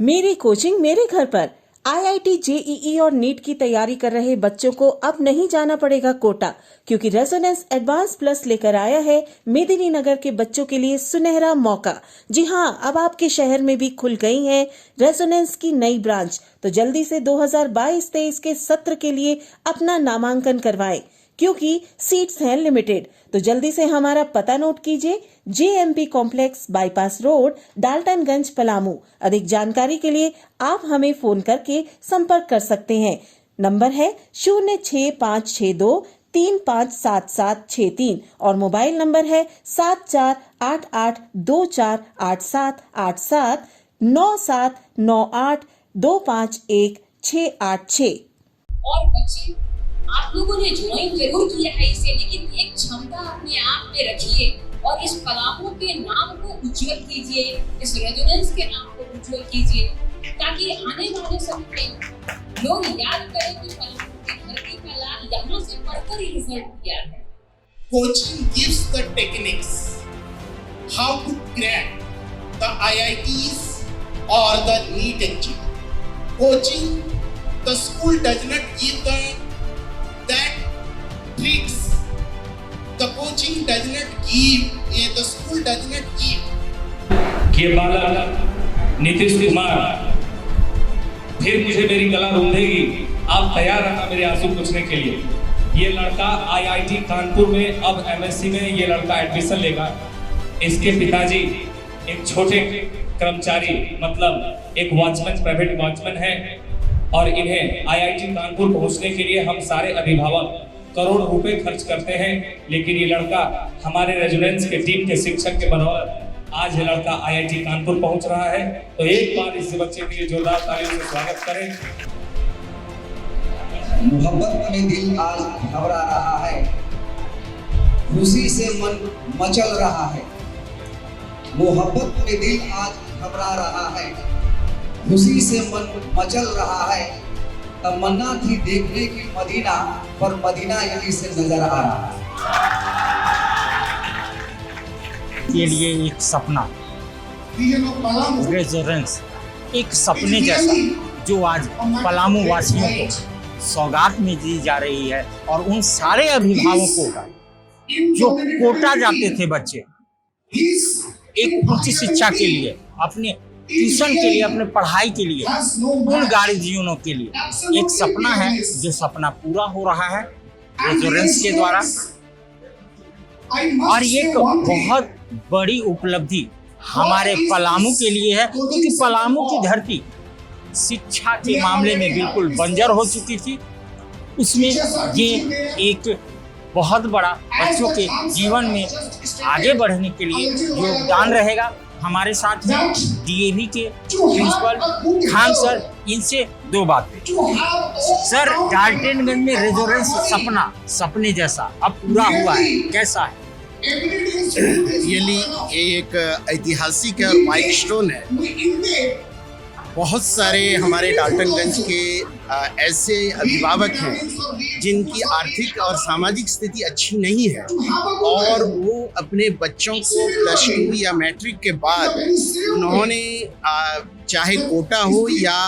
मेरी कोचिंग मेरे घर पर। आईआईटी, जेईई और नीट की तैयारी कर रहे बच्चों को अब नहीं जाना पड़ेगा कोटा, क्योंकि रेजोनेंस एडवांस प्लस लेकर आया है मेदिनीनगर के बच्चों के लिए सुनहरा मौका। जी हां, अब आपके शहर में भी खुल गई है रेजोनेंस की नई ब्रांच। तो जल्दी से 2022-23 के सत्र के लिए अपना नामांकन करवाएं, क्योंकि सीट्स हैं लिमिटेड। तो जल्दी से हमारा पता नोट कीजिए, JMP complex, bypass road, Daltonganj, Palamu. अधिक जानकारी के लिए आप हमें फोन करके संपर्क कर सकते हैं। नंबर है 06562357763 और मोबाइल नंबर है 7488248787 9798251686। और बच्चे, आप लोगों ने ज्वाइन जरूर किया है इसे, लेकिन एक क्षमता अपने आप में रखिए और इस पलामू के नाम को उज्जवल कीजिए, इस रेजोनेंस के नाम को उज्जवल कीजिए, ताकि आने वाले समय में लोग याद करें कि पलामू की धरती का लाल यहाँ से पढ़कर ही रिजल्ट किया है। Coaching gives the techniques how to crack the IITs or the NEET exam. Coaching, the school does not give that tricks. The coaching does not give, the school does not give. ये बालक नीतीश कुमार फिर मुझे मेरी गला रूंधेगी। आप तैयार रहना मेरे आंसू पूछने के लिए। ये लड़का आईआईटी कानपुर में अब एमएससी में ये लड़का एडमिशन लेगा। इसके पिताजी एक छोटे कर्मचारी मतलब एक वॉचमैन, प्राइवेट वॉचमैन है और इन्हें आईआईटी कानपुर पहुंचने के लिए हम सारे अभिभावक करोड़ रुपए खर्च करते हैं, लेकिन ये लड़का हमारे रेजोनेंस के टीम के शिक्षक के बदौलत आज ये लड़का आईआईटी कानपुर पहुंच रहा है। तो एक बार इस बच्चे के लिए जोरदार तालियों से स्वागत करें। मोहब्बत में दिल आज घबरा रहा है, खुशी से मन मचल रहा है। मोहब्बत में दिल आज घबरा रहा है, खुशी से मन मचल रहा है। तमन्ना थी देखने की मदीना, पर मदीना यहीं से नजर आ रहा है। के लिए एक सपना, रेजोनेंस एक सपने जैसा जो आज पलामू वासियों को सौगात में दी जा रही है। और उन सारे अभिभावकों का जो कोटा जाते थे बच्चे एक उच्च शिक्षा के लिए, अपने ट्यूशन के लिए, अपने पढ़ाई के लिए, उन गार्जियनों के लिए एक सपना है जो सपना पूरा हो रहा है रेजोनेंस के द्वारा। और ये बहुत बड़ी उपलब्धि हमारे पलामू के लिए है, क्योंकि पलामू की धरती शिक्षा के मामले में बिल्कुल बंजर हो चुकी थी। उसमें ये एक बहुत बड़ा बच्चों के जीवन में आगे बढ़ने के लिए योगदान रहेगा। हमारे साथ हैं डीएवी के प्रिंसिपल खान सर। इनसे दो बातें। सर, डाल्टनगंज में रेजोनेंस सपना सपने जैसा अब पूरा हुआ है, कैसा है? रियली ये एक ऐतिहासिक माइलस्टोन है। बहुत सारे हमारे डाल्टनगंज के ऐसे अभिभावक हैं जिनकी आर्थिक और सामाजिक स्थिति अच्छी नहीं है और वो अपने बच्चों को +2 या मैट्रिक के बाद उन्होंने चाहे कोटा हो या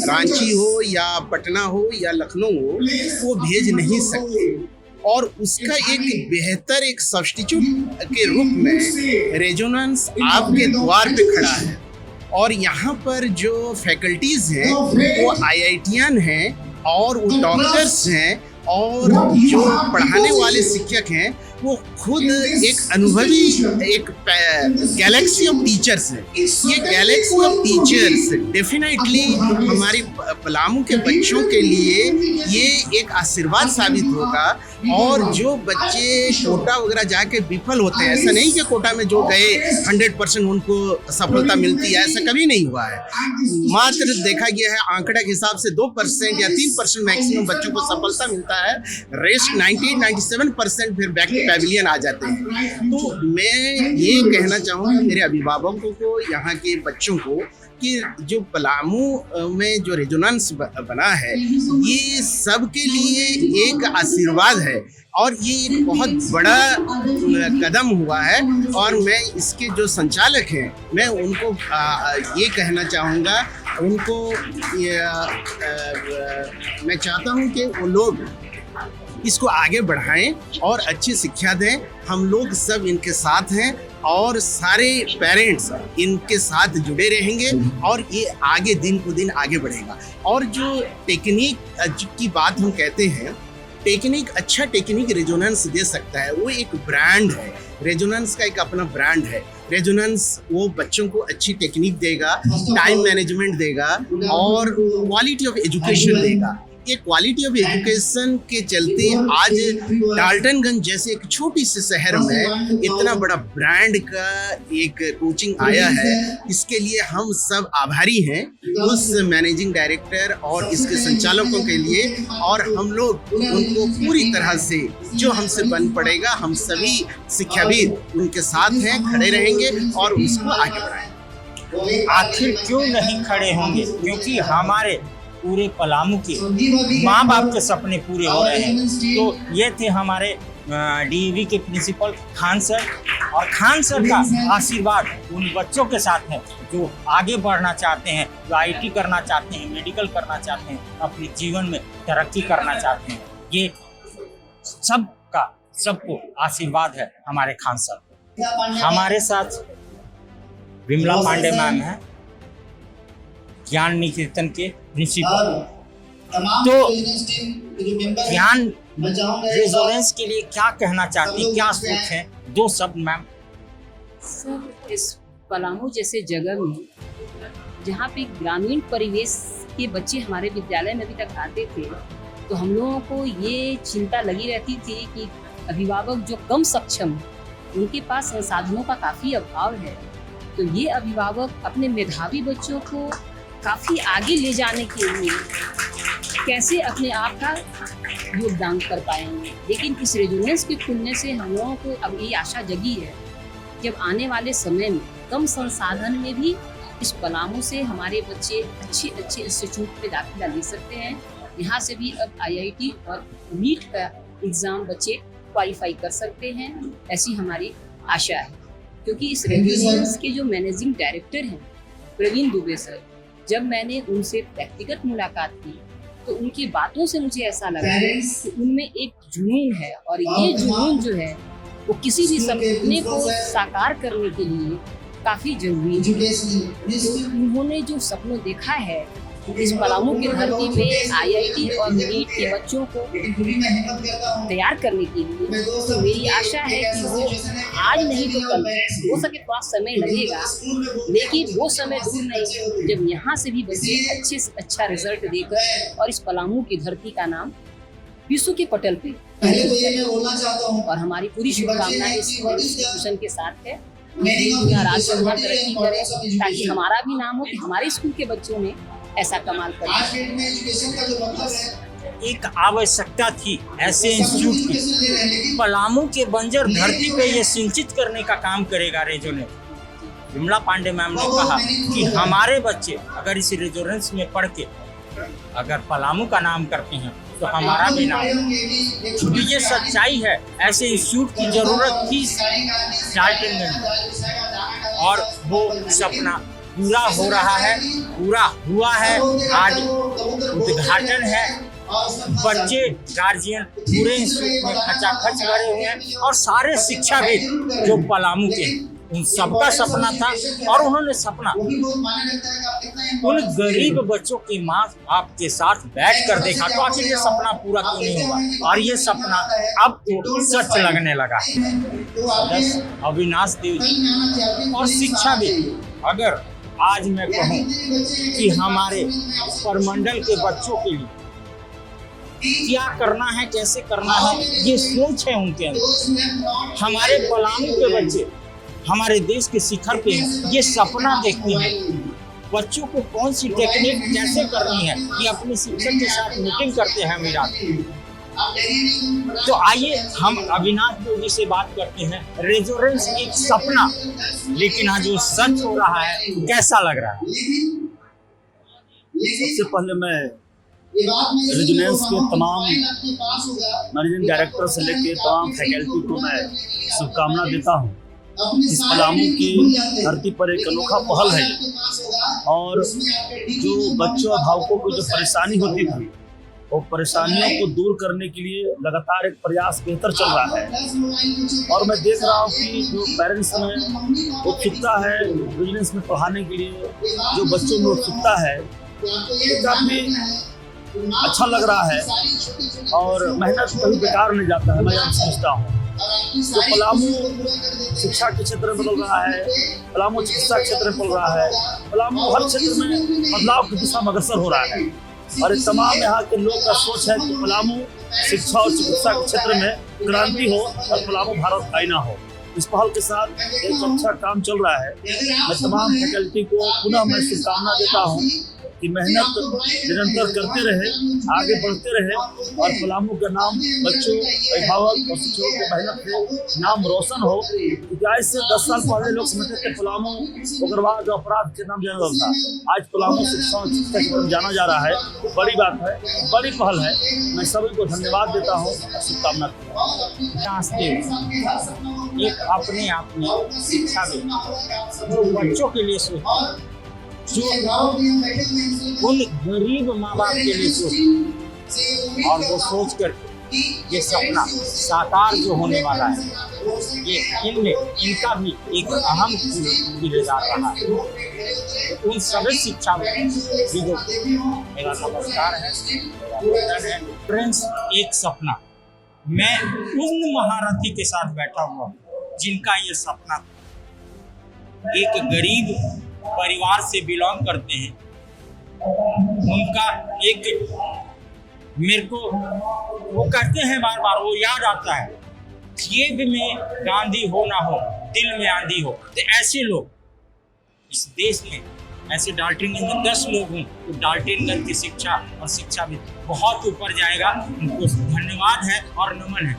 रांची हो या पटना हो या लखनऊ हो, वो भेज नहीं सकते। और उसका एक बेहतर एक सब्स्टिट्यूट के रूप में रेजोनेंस आपके द्वार पे खड़ा है। और यहाँ पर जो फैकल्टीज हैं वो आईआईटीएन हैं और वो डॉक्टर्स हैं और जो पढ़ाने वाले शिक्षक हैं वो खुद एक अनुभवी एक गैलेक्सी ऑफ टीचर्स है। ये गैलेक्सी ऑफ टीचर्स डेफिनेटली हमारी पलामू के बच्चों के लिए ये एक आशीर्वाद साबित होगा। और जो बच्चे कोटा वगैरह जाके विफल होते हैं, ऐसा नहीं कि कोटा में जो गए 100% उनको सफलता मिलती है, ऐसा कभी नहीं हुआ है। मात्र देखा गया है आंकड़ा के हिसाब से 2% या 3% मैक्सिमम बच्चों को सफलता मिलता है। रेस्ट 98-97% फिर बैक टू पैविलियन आ जाते हैं। तो मैं ये कहना चाहूँगा मेरे अभिभावकों को, यहाँ के बच्चों को, कि जो पलामू में जो रेजोनेंस बना है ये सबके लिए एक आशीर्वाद है और ये एक बहुत बड़ा कदम हुआ है। और मैं इसके जो संचालक हैं मैं उनको ये कहना चाहूँगा उनको मैं चाहता हूँ कि वो लोग इसको आगे बढ़ाएं और अच्छी शिक्षा दें। हम लोग सब इनके साथ हैं और सारे पेरेंट्स इनके साथ जुड़े रहेंगे और ये आगे दिन को दिन आगे बढ़ेगा। और जो टेक्निक की बात हम कहते हैं, टेक्निक अच्छा टेक्निक रेजोनेंस दे सकता है, वो एक ब्रांड है। रेजोनेंस का एक अपना ब्रांड है। रेजोनेंस वो बच्चों को अच्छी टेक्निक देगा, टाइम मैनेजमेंट देगा और क्वालिटी ऑफ एजुकेशन देगा। ये क्वालिटी ऑफ एजुकेशन के चलते आज डाल्टनगंज जैसे एक छोटी सी शहर में इतना बड़ा ब्रांड का एक कोचिंग आया है। इसके लिए हम सब आभारी हैं उस मैनेजिंग डायरेक्टर और इसके संचालकों के लिए, और हम लोग उनको पूरी तरह से जो हमसे बन पड़ेगा, हम सभी शिक्षाविद उनके साथ हैं, खड़े रहेंगे और उसको आगे बढ़ाएंगे। आखिर क्यों नहीं खड़े होंगे, क्योंकि हमारे पूरे पलामू के माँ बाप के सपने पूरे हो रहे हैं। तो ये थे हमारे डीएवी के प्रिंसिपल खान सर, और खान सर का आशीर्वाद उन बच्चों के साथ है जो आगे बढ़ना चाहते हैं, जो आईटी करना चाहते हैं, मेडिकल करना चाहते हैं, अपने जीवन में तरक्की करना चाहते हैं। ये सबको आशीर्वाद है हमारे खान सर। हमारे साथ विमला पांडे मैम है, ज्ञान निकेतन के प्रिंसिपल। तो ज्ञान रेजोनेंस के लिए क्या कहना चाहती हैं, क्या सोच है? 2 शब्द मैम। सर, इस पलामू जैसे जगह में जहाँ पे ग्रामीण परिवेश के बच्चे हमारे विद्यालय में अभी तक आते थे, तो हम लोगों को ये चिंता लगी रहती थी कि अभिभावक जो कम सक्षम हैं उनके पास संसाधनों का काफ़ी अभाव है। तो ये अभिभावक अपने मेधावी बच्चों को काफ़ी आगे ले जाने के लिए कैसे अपने आप का योगदान कर पाएंगे। लेकिन इस रेजोनेंस के खुलने से हम लोगों को अब ये आशा जगी है, जब आने वाले समय में कम संसाधन में भी इस पलामू से हमारे बच्चे अच्छे इंस्टीट्यूट पे दाखिला ले सकते हैं। यहाँ से भी अब आईआईटी और नीट का एग्ज़ाम बच्चे क्वालिफाई कर सकते हैं, ऐसी हमारी आशा है। क्योंकि इस रेजोनेंस के जो मैनेजिंग डायरेक्टर हैं प्रवीण दुबे सर, जब मैंने उनसे व्यक्तिगत मुलाकात की तो उनकी बातों से मुझे ऐसा लगा कि उनमें एक जुनून है, और ये जुनून जो है वो किसी भी सपने को साकार करने के लिए काफ़ी जरूरी है। तो उन्होंने जो सपना देखा है इस पलामू की धरती पे आईआईटी और नीट के बच्चों को तैयार करने के लिए, तो मेरी आशा है कि वो आज नहीं तो कल, हो सके थोड़ा समय लगेगा, लेकिन वो समय दूर नहीं जब यहाँ से भी बच्चे अच्छे से अच्छा रिजल्ट देकर और इस पलामू की धरती का नाम विश्व के पटल पे। और हमारी पूरी शुभकामनाएं इस इंस्टीट्यूशन के साथ है। राज्य तरक्की करे ताकि हमारा भी नाम हो कि हमारे स्कूल के बच्चों ने ऐसा कमाल कर। एक आवश्यकता थी ऐसे इंस्टीट्यूट की। पलामू के बंजर धरती पे ये सिंचित करने का काम करेगा रेजोनेंस। विमला पांडे मैम ने कहा कि हमारे बच्चे अगर इस रेजोनेंस में पढ़ के अगर पलामू का नाम करते हैं तो हमारा भी नाम। तो ये सच्चाई है, ऐसे इंस्टीट्यूट की जरूरत थी डाल्टनगंज में, और वो सपना पूरा हो रहा है, पूरा हुआ है। आज उद्घाटन है, बच्चे गार्जियन पूरे इंस्टीट्यूट में खचाखच भरे हुए हैं, और सारे शिक्षाविद जो पलामू के उन सबका सपना था, और उन्होंने सपना उन गरीब बच्चों की माँ बाप के साथ बैठ कर देखा। तो आखिर ये सपना पूरा क्यों नहीं हुआ, और ये सपना अब तो सच लगने लगा। अविनाश देव जी और शिक्षाविद, अगर आज मैं कहूँ कि हमारे परमंडल के बच्चों के लिए क्या करना है, कैसे करना है, ये सोच है उनके अंदर। हमारे पलामू के बच्चे हमारे देश के शिखर पे ये सपना देखते हैं। बच्चों को कौन सी टेक्निक कैसे करनी है, ये अपने शिक्षक के साथ मीटिंग करते हैं मेरा। तो आइए हम अविनाश देव जी से बात करते हैं। रेजोनेंस एक सपना, लेकिन आज वो सच हो रहा है, कैसा लग रहा है? सबसे पहले मैं रेजोनेंस के तमाम मैनेजिंग डायरेक्टर से लेकर तमाम फैकल्टी को मैं शुभकामना देता हूं। इस पलामू की धरती पर एक अनोखा पहल है और जो बच्चों अभिभावकों को जो परेशानी होती थी वो परेशानियों को दूर करने के लिए लगातार एक प्रयास बेहतर चल रहा है। और मैं देख रहा हूँ कि जो पेरेंट्स में उत्सुकता है बिजनेस में पढ़ाने के लिए, जो बच्चों में उत्सुकता है, वो काफ़ी अच्छा लग रहा है और मेहनत कभी बेकार नहीं जाता है, मैं यह समझता हूँ। तो पलामू शिक्षा के क्षेत्र में बदल रहा है, पलामू चिकित्सा क्षेत्र में बदल रहा है, पलामू हर क्षेत्र में बदलाव की दिशा में अग्रसर हो रहा है। और इस तमाम यहाँ के लोग का सोच है कि पलामू शिक्षा और चिकित्सा के क्षेत्र में क्रांति हो और पलामू भारत का आईना हो। इस पहल के साथ एक अच्छा काम चल रहा है। मैं तमाम फैकल्टी को पुनः मैं शुभकामना देता हूँ कि मेहनत निरंतर करते रहे, आगे बढ़ते रहे और पलामू का नाम बच्चों, अभिभावक और शिक्षकों की मेहनत से नाम रोशन हो। क्योंकि आज से 10 साल पहले लोग समझते थे पलामू उग्रवाद और अपराध के नाम जाना जाता था। आज पलामू शिक्षा और चिकित्सा के नाम जाना जा रहा है। बड़ी बात है, बड़ी पहल है। मैं सभी को धन्यवाद देता हूँ, शुभकामना करता हूँ। एक अपने आप में शिक्षा में जो बच्चों के लिए सोचता है, जो उन गरीब माँ बाप के लिए सोचते और वो सोच कर ये सपना साकार जो होने वाला है, ये इनका भी एक अहम किरदार रहा है। तो उन सभी शिक्षा में मेरा नमस्कार है। फ्रेंड्स, एक सपना, मैं उन महारथी के साथ बैठा हुआ हूँ जिनका ये सपना था। एक गरीब परिवार से बिलोंग करते हैं, उनका एक मेरे को वो कहते हैं बार बार, वो याद आता है, जेब में गांधी हो ना हो, दिल में आंधी हो। तो ऐसे लोग इस देश में, ऐसे डाल्टनगंज में 10 लोग हों तो डाल्टनगंज की शिक्षा और शिक्षा भी बहुत ऊपर जाएगा। उनको धन्यवाद है और नमन है।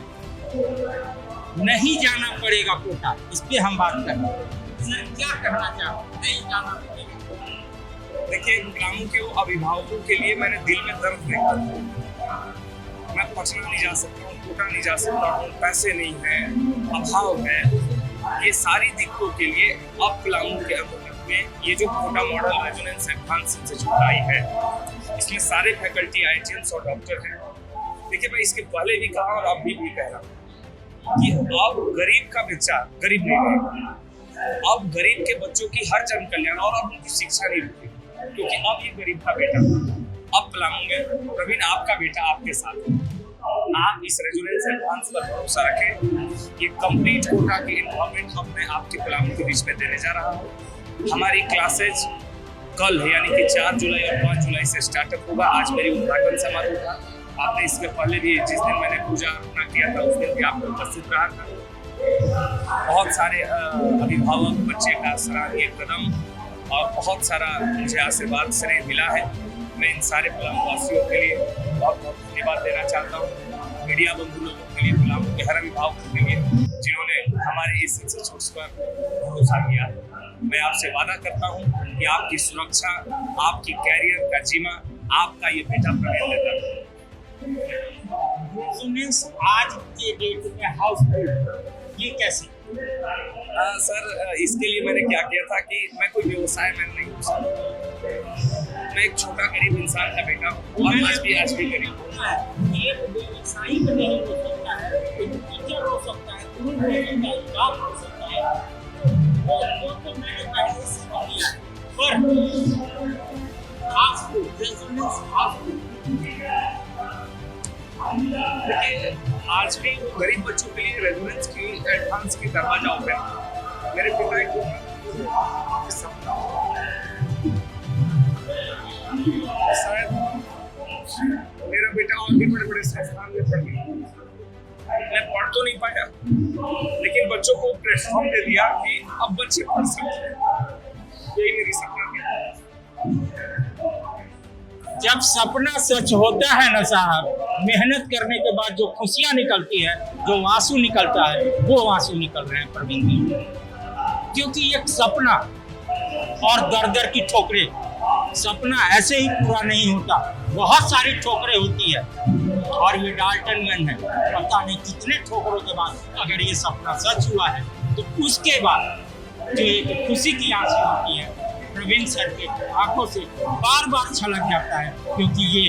नहीं जाना पड़ेगा कोटा, इस पे हम बात करें। क्या कहना चाहूँ, नहीं जाना पड़ेगा। देखिए, पलामू के अभिभावकों के लिए मैंने दिल में दर्द देखा। मैं पटना नहीं जा सकता हूँ, कोटा नहीं जा सकता हूँ, पैसे नहीं है, अभाव है। ये सारी दिक्कतों के लिए अब पलामू के अंतर्गत में ये जो Kota model resonance advance institute आई है, इसमें सारे फैकल्टी IITians और डॉक्टर हैं। देखिए, मैं इसके पहले भी कहा और अब भी कह रहा हूँ कि अब गरीब का बच्चा गरीब नहीं रहेगा। अब गरीब के बच्चों की हर जन कल्याण और अब उनकी शिक्षा नहीं रुकी, क्योंकि अब ये गरीब का बेटा, अब पलामू में प्रवीण आपका बेटा आपके साथ है। आप इस रेजोनेंस एडवांस पर भरोसा रखें। ये कंप्लीट कोटा की इन्वॉल्वमेंट अब मैं आपके पलामू के बीच में देने जा रहा हूँ। हमारी क्लासेज कल यानी कि 4 जुलाई और 5 जुलाई से स्टार्टअप होगा। आज मेरी उद्घाटन समारोह था। आपने इसके पहले भी, जिस दिन मैंने पूजा अर्पणा किया था, उस दिन भी आपको उपस्थित रहा था। बहुत सारे अभिभावक, बच्चे का सराहनीय कदम और बहुत सारा मुझे आशीर्वाद श्रेय मिला है। मैं इन सारे पलामू वासियों के लिए बहुत बहुत धन्यवाद देना चाहता हूँ। मीडिया बंधु लोगों के लिए, पलामू के हर अभिभावकों के लिए जिन्होंने हमारे इस इंस्टीट्यूट पर भरोसा किया। मैं आपसे वादा करता हूँ कि आपकी सुरक्षा, आपकी कैरियर का जीमा आपका ये बेटा प्रवीण देता है। आज के डेट में हाउसफुल ये कैसे? सर, इसके लिए मैंने क्या किया था कि मैं कोई व्यवसाय में नहीं हूँ सर। मैं एक छोटा गरीब इंसान का बेटा हूँ और आज भी गरीब हूँ। एक व्यवसायी नहीं हो सकता है, एक टीचर हो सकता है, जॉब हो सकता है, और वो तो मैंने पहले से किया है। पर आपको आज भी गरीब बच्चों के लिए रेजोनेंस की एडवांस की दरवाजा ओपन है। मेरे पिता को सपना शायद मेरा बेटा और भी बड़े बड़े संस्थान में पढ़ गया। मैं पढ़ तो नहीं पाया, लेकिन बच्चों को प्लेटफॉर्म दे दिया कि अब बच्चे पढ़ सकते हैं। यही मेरी सपना है। जब सपना सच होता है ना साहब, मेहनत करने के बाद जो खुशियां निकलती है, जो आंसू निकलता है, वो आंसू निकल रहे हैं प्रवीण जी। क्योंकि एक सपना और दर की ठोकरें, सपना ऐसे ही पूरा नहीं होता, बहुत सारी ठोकरें होती है। और ये डाल्टनगंज है, पता नहीं कितने ठोकरों के बाद अगर ये सपना सच हुआ है तो उसके बाद जो एक खुशी की आंसू होती है प्रवीण सर के आंखों से बार बार छलक जाता है, क्योंकि ये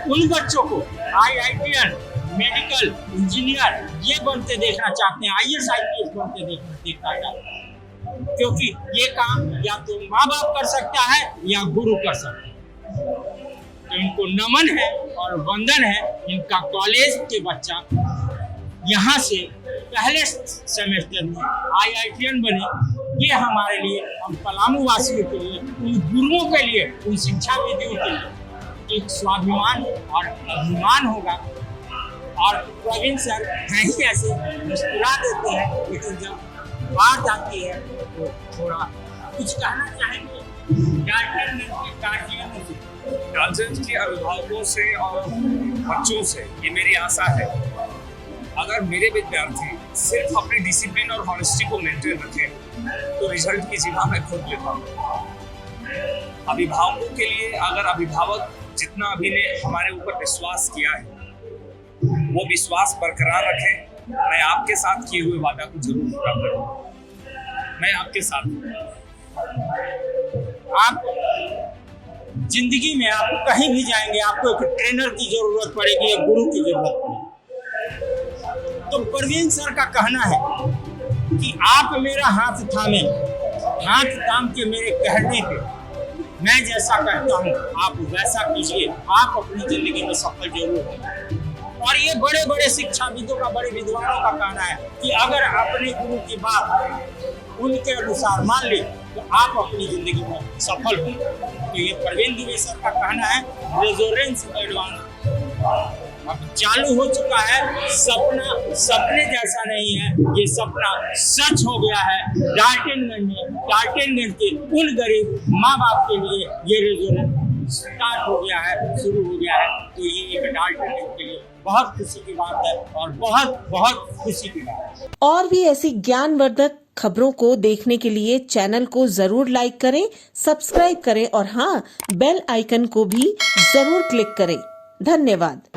उन बच्चों को IITian, मेडिकल इंजीनियर ये बनते देखना चाहते हैं, IAS IPS बनते देखना चाहते हैं, क्योंकि ये काम या तो माँ बाप कर सकता है या गुरु कर सकता है। तो इनको नमन है और वंदन है, इनका कॉलेज के बच्चा यहाँ से पहले सेमेस्टर में IITian बने। ये हमारे लिए, हम पलामू वासियों के लिए, उन गुरुओं के लिए, उन शिक्षाविदों के लिए एक स्वाभिमान और अभिमान होगा। और प्रवीण सर हैं ही ऐसे मुस्कुरा देते हैं, लेकिन जब बात आती है तो थोड़ा कुछ कहना चाहेंगे डाल्टन के गार्जियनों से, डाल्टन के अभिभावकों से और बच्चों से ये मेरी आशा है, अगर मेरे विद्यार्थी सिर्फ अपने डिसिप्लिन और हॉनेस्टी को मेंटेन रखें तो रिजल्ट की जिम्मा मैं खुद लेता हूँ। अभिभावकों के लिए, अगर अभिभावक जितना अभी ने हमारे ऊपर विश्वास किया है वो विश्वास बरकरार रखें, मैं आपके साथ किए हुए वादा को जरूर पूरा करूँगा। मैं आपके साथ हूँ। आप जिंदगी में आप कहीं भी जाएंगे, आपको एक ट्रेनर की जरूरत पड़ेगी, एक गुरु की जरूरत पड़ेगी। तो प्रवीण सर का कहना है कि आप मेरा हाथ थामे, हाथ थाम के मेरे कहने पे मैं जैसा कहता हूँ आप वैसा कीजिए, आप अपनी जिंदगी में सफल जरूर होंगे। और ये बड़े बड़े शिक्षाविदों का, बड़े विद्वानों का कहना है कि अगर अपने गुरु की बात उनके अनुसार मान ले तो आप अपनी जिंदगी में सफल होंगे। तो ये प्रवीण दुबे सर का कहना है। रेजोनेंस एडवांस अब चालू हो चुका है। सपना सपने जैसा नहीं है, ये सपना सच हो गया है। डाल्टनगंज के उन गरीब माँ बाप के लिए ये रेजोनेंस स्टार्ट हो गया है, शुरू हो गया है। तो ये एक डाल्टनगंज के लिए बहुत खुशी की बात है और बहुत बहुत खुशी की बात है। और भी ऐसी ज्ञानवर्धक खबरों को देखने के लिए चैनल को जरूर लाइक करें, सब्सक्राइब करें और हाँ, बेल आइकन को भी जरूर क्लिक करें। धन्यवाद।